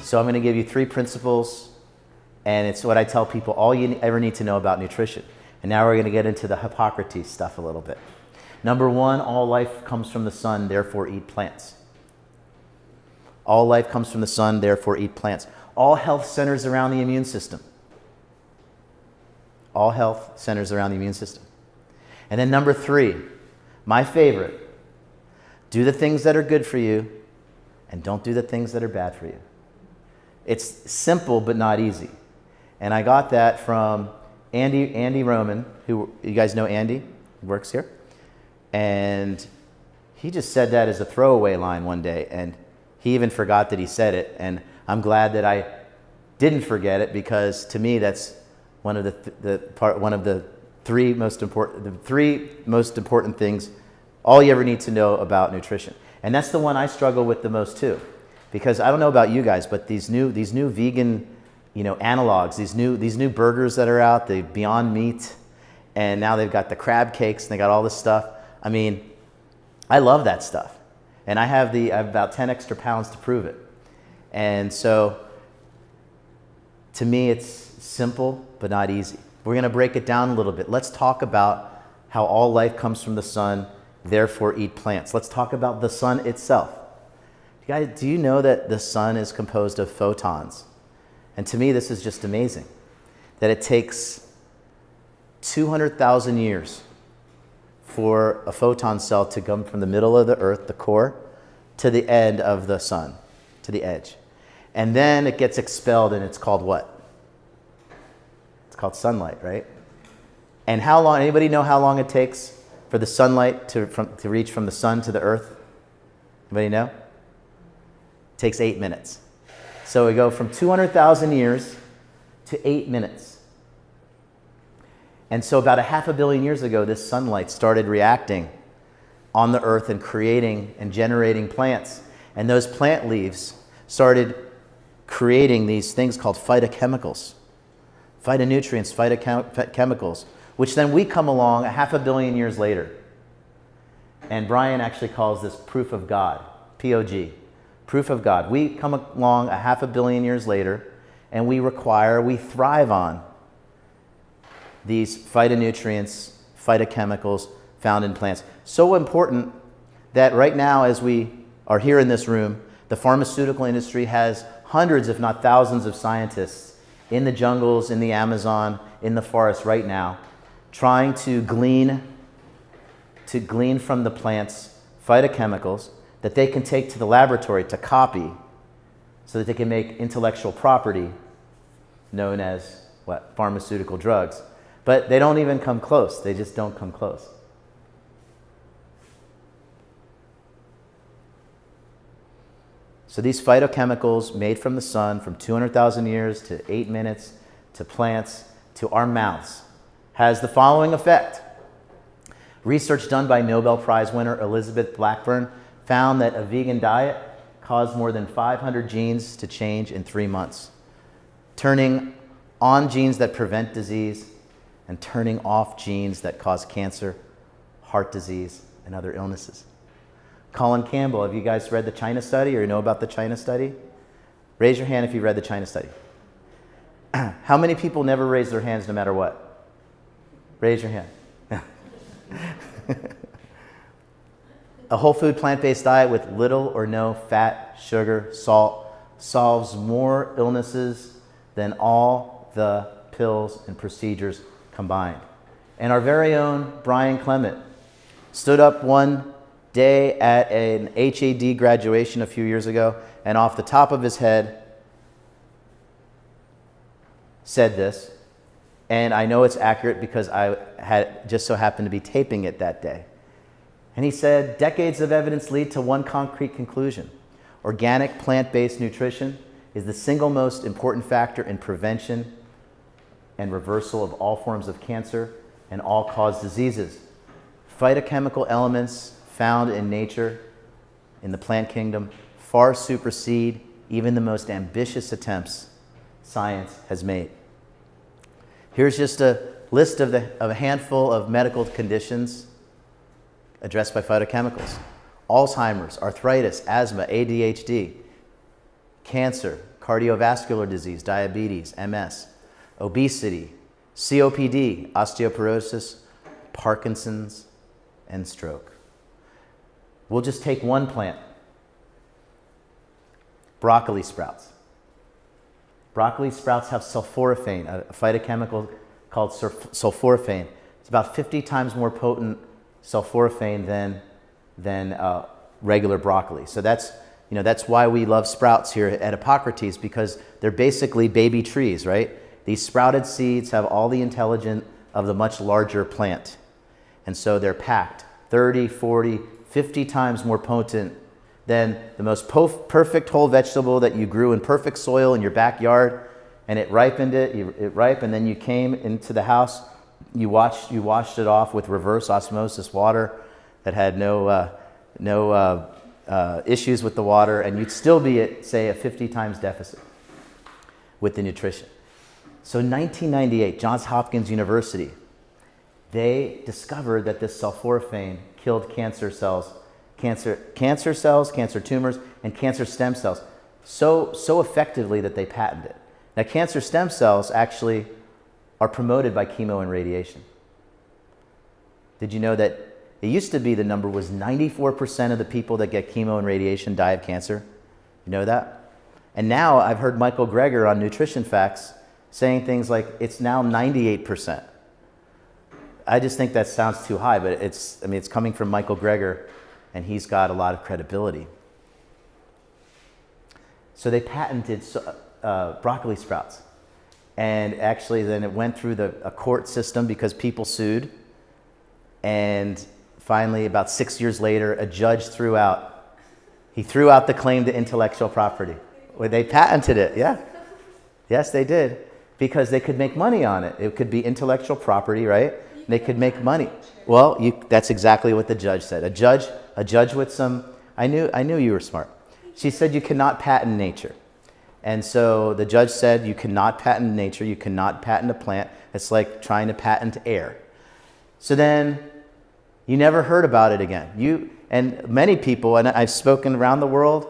So I'm going to give you 3 principles, and it's what I tell people all you ever need to know about nutrition. And now we're going to get into the Hippocrates stuff a little bit. Number 1, all life comes from the sun, therefore eat plants. All life comes from the sun, therefore eat plants. All health centers around the immune system. All health centers around the immune system. And then number 3, my favorite, do the things that are good for you and don't do the things that are bad for you. It's simple but not easy. And I got that from Andy Roman, who, you guys know Andy, who works here. And he just said that as a throwaway line one day, and he even forgot that he said it. And I'm glad that I didn't forget it, because to me that's one of the three most important things all you ever need to know about nutrition. And that's the one I struggle with the most too, because I don't know about you guys, but these new vegan, analogs, these new burgers that are out, the Beyond Meat, and now they've got the crab cakes and they got all this stuff. I mean, I love that stuff, and I have about 10 extra pounds to prove it. And so, to me, it's simple but not easy. We're going to break it down a little bit. Let's talk about how all life comes from the sun, therefore eat plants. Let's talk about the sun itself. Guys, do you know that the sun is composed of photons? And to me, this is just amazing, that it takes 200,000 years for a photon cell to come from the middle of the earth, the core, to the end of the sun, to the edge. And then it gets expelled, and it's called what? It's called sunlight, right? And how long, anybody know how long it takes for the sunlight to reach from the sun to the earth? Anybody know? It takes 8 minutes. So we go from 200,000 years to 8 minutes. And so about 500 million years ago, this sunlight started reacting on the earth and creating and generating plants. And those plant leaves started creating these things called phytochemicals, phytonutrients, phytochemicals, which then we come along 500 million years later. And Brian actually calls this proof of God, P-O-G, proof of God. We come along 500 million years later, and we thrive on these phytonutrients, phytochemicals found in plants. So important that right now, as we are here in this room, the pharmaceutical industry has hundreds, if not thousands, of scientists in the jungles, in the Amazon, in the forest right now, trying to glean from the plants phytochemicals that they can take to the laboratory to copy so that they can make intellectual property known as what? Pharmaceutical drugs. But they don't even come close. They just don't come close. So these phytochemicals made from the sun from 200,000 years to 8 minutes to plants to our mouths has the following effect. Research done by Nobel Prize winner Elizabeth Blackburn found that a vegan diet caused more than 500 genes to change in 3 months, turning on genes that prevent disease and turning off genes that cause cancer, heart disease, and other illnesses. Colin Campbell, have you guys read the China study or know about the China study? Raise your hand if you read the China study. How many people never raise their hands no matter what? Raise your hand. A whole food plant-based diet with little or no fat, sugar, salt solves more illnesses than all the pills and procedures combined. And our very own Brian Clement stood up one day at an HAD graduation a few years ago, and off the top of his head said this, and I know it's accurate because I had just so happened to be taping it that day. And he said, decades of evidence lead to one concrete conclusion. Organic plant-based nutrition is the single most important factor in prevention and reversal of all forms of cancer and all-cause diseases. Phytochemical elements found in nature, in the plant kingdom, far supersede even the most ambitious attempts science has made. Here's just a list of a handful of medical conditions addressed by phytochemicals: Alzheimer's, arthritis, asthma, ADHD, cancer, cardiovascular disease, diabetes, MS, obesity, COPD, osteoporosis, Parkinson's, and stroke. We'll just take one plant. Broccoli sprouts. Broccoli sprouts have sulforaphane, a phytochemical called sulforaphane. It's about 50 times more potent sulforaphane than regular broccoli. So that's why we love sprouts here at Hippocrates, because they're basically baby trees, right? These sprouted seeds have all the intelligence of the much larger plant. And so they're packed 30, 40, 50 times more potent than the most perfect whole vegetable that you grew in perfect soil in your backyard, and it ripened and then you came into the house, you washed it off with reverse osmosis water that had no issues with the water, and you'd still be at, say, a 50 times deficit with the nutrition. So in 1998, Johns Hopkins University, they discovered that this sulforaphane killed cancer cells, cancer tumors, and cancer stem cells so effectively that they patented it. Now, cancer stem cells actually are promoted by chemo and radiation. Did you know that it used to be the number was 94% of the people that get chemo and radiation die of cancer? You know that? And now I've heard Michael Greger on Nutrition Facts saying things like it's now 98%. I just think that sounds too high, but it's coming from Michael Greger, and he's got a lot of credibility. So they patented broccoli sprouts. And actually then it went through a court system because people sued. And finally, about 6 years later, a judge threw out the claim to intellectual property. Well, they patented it, yeah. Yes, they did. Because they could make money on it. It could be intellectual property, right? They could make money. Well, that's exactly what the judge said. A judge with some, I knew you were smart. She said you cannot patent nature. And so the judge said you cannot patent nature, you cannot patent a plant. It's like trying to patent air. So then you never heard about it again. And many people, and I've spoken around the world,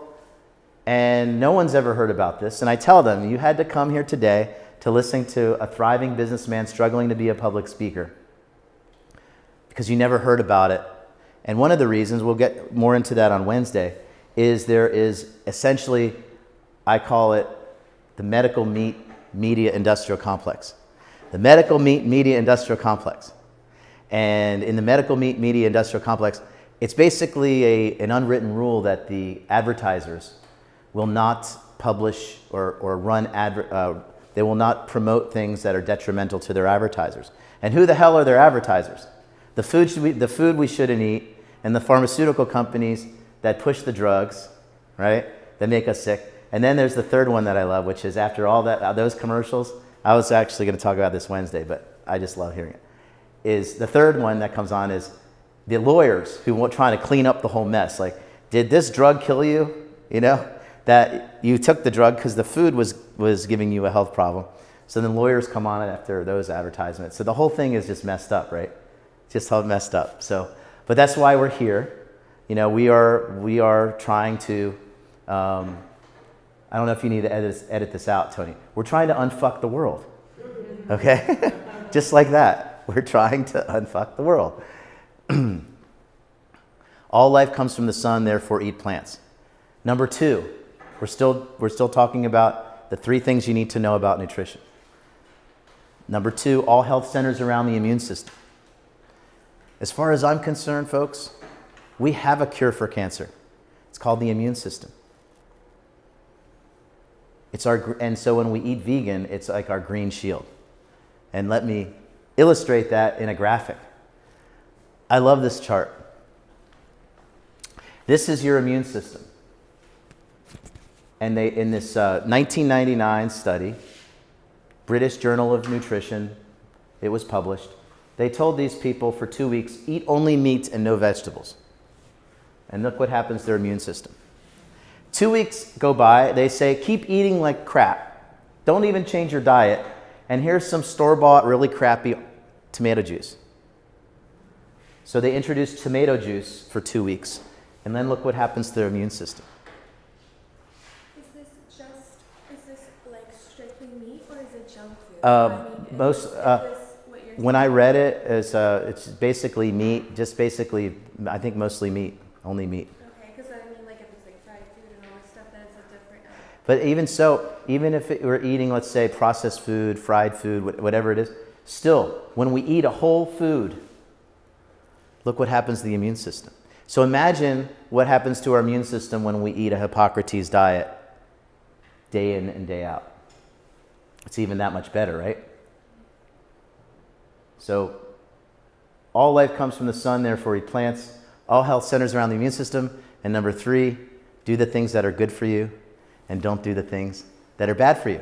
and no one's ever heard about this. And I tell them, you had to come here today to listen to a thriving businessman struggling to be a public speaker because you never heard about it. And one of the reasons, we'll get more into that on Wednesday, is there is essentially, I call it the medical meat media industrial complex. The medical meat media industrial complex. And in the medical meat media industrial complex, it's basically an unwritten rule that the advertisers will not publish or run they will not promote things that are detrimental to their advertisers. And who the hell are their advertisers? The food we shouldn't eat, and the pharmaceutical companies that push the drugs, right, that make us sick. And then there's the third one that I love, which is after all those commercials, I was actually going to talk about this Wednesday, but I just love hearing it, is the third one that comes on is the lawyers who are trying to clean up the whole mess. Like, did this drug kill you? You know, that you took the drug because the food was giving you a health problem. So then lawyers come on after those advertisements. So the whole thing is just messed up, right? Just how messed up. So, but that's why we're here. You know, we are trying to, I don't know if you need to edit this out, Tony. We're trying to unfuck the world, okay? Just like that. We're trying to unfuck the world. All life comes from the sun, therefore eat plants. Number 2, we're still talking about the 3 things you need to know about nutrition. Number 2, all health centers around the immune system. As far as I'm concerned, folks, we have a cure for cancer. It's called the immune system. And so when we eat vegan, it's like our green shield. And let me illustrate that in a graphic. I love this chart. This is your immune system. And in this 1999 study, British Journal of Nutrition, it was published, they told these people for 2 weeks, eat only meat and no vegetables. And look what happens to their immune system. 2 weeks go by, they say, keep eating like crap. Don't even change your diet. And here's some store-bought, really crappy tomato juice. So they introduced tomato juice for 2 weeks. And then look what happens to their immune system. Is this Most when I read it, it's basically meat, just basically, I think mostly meat, only meat. Okay, because I mean, like if it's like fried food and all this stuff, then it's a different. But even so, even if we're eating, let's say, processed food, fried food, whatever it is, still, when we eat a whole food, look what happens to the immune system. So imagine what happens to our immune system when we eat a Hippocrates diet day in and day out. It's even that much better, right? So all life comes from the sun, therefore he plants. All health centers around the immune system. And number 3, do the things that are good for you and don't do the things that are bad for you.